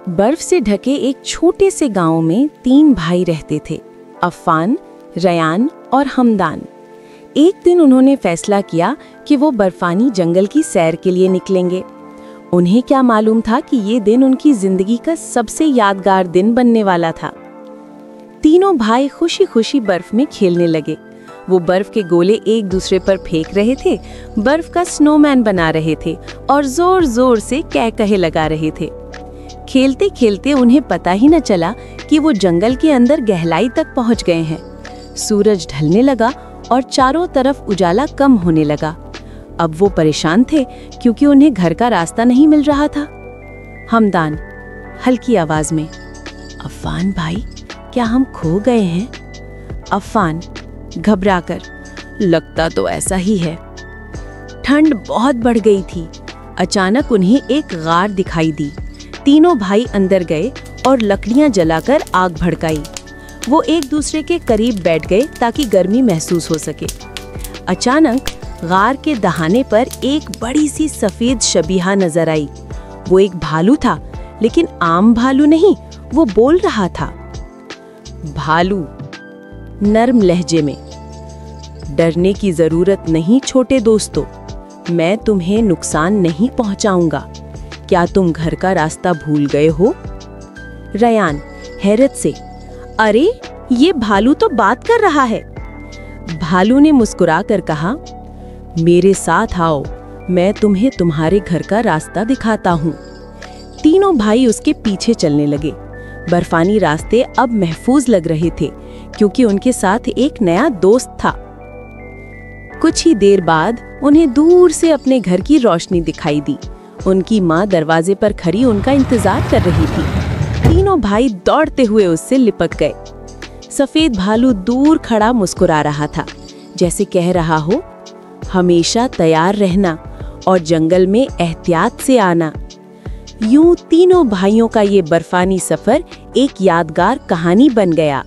बर्फ से ढके एक छोटे से गांव में 3 भाई रहते थे, अफ़ान, रयान और हमदान। एक दिन उन्होंने फैसला किया कि वो बर्फानी जंगल की सैर के लिए निकलेंगे। उन्हें क्या मालूम था कि ये दिन उनकी जिंदगी का सबसे यादगार दिन बनने वाला था। तीनों भाई खुशी खुशी बर्फ में खेलने लगे। वो बर्फ के गोले एक दूसरे पर फेंक रहे थे, बर्फ का स्नोमैन बना रहे थे और जोर जोर से कह कहे लगा रहे थे। खेलते खेलते उन्हें पता ही न चला कि वो जंगल के अंदर गहराई तक पहुंच गए हैं। सूरज ढलने लगा और चारों तरफ उजाला कम होने लगा। अब वो परेशान थे क्योंकि उन्हें घर का रास्ता नहीं मिल रहा था। हमदान हल्की आवाज में, अफ़ान भाई, क्या हम खो गए हैं? अफ़ान घबराकर, लगता तो ऐसा ही है। ठंड बहुत बढ़ गई थी। अचानक उन्हें एक गार दिखाई दी। तीनों भाई अंदर गए और लकड़ियां जलाकर आग भड़काई। वो एक दूसरे के करीब बैठ गए ताकि गर्मी महसूस हो सके। अचानक गार के दहाने पर एक बड़ी सी सफेद शबीहा नजर आई। वो एक भालू था, लेकिन आम भालू नहीं। वो बोल रहा था, भालू नर्म लहजे में, डरने की जरूरत नहीं छोटे दोस्तों, मैं तुम्हें नुकसान नहीं पहुंचाऊंगा। क्या तुम घर का रास्ता भूल गए हो? रयान हैरत से, अरे ये भालू तो बात कर रहा है। भालू ने मुस्कुराकर कहा, मेरे साथ आओ, मैं तुम्हें तुम्हारे घर का रास्ता दिखाता हूँ। तीनों भाई उसके पीछे चलने लगे। बर्फानी रास्ते अब महफूज लग रहे थे क्योंकि उनके साथ एक नया दोस्त था। कुछ ही देर बाद उन्हें दूर से अपने घर की रोशनी दिखाई दी। उनकी माँ दरवाजे पर खड़ी उनका इंतजार कर रही थी। तीनों भाई दौड़ते हुए उससे लिपट गए। सफेद भालू दूर खड़ा मुस्कुरा रहा था, जैसे कह रहा हो, हमेशा तैयार रहना और जंगल में एहतियात से आना। यूं तीनों भाइयों का ये बर्फानी सफर एक यादगार कहानी बन गया।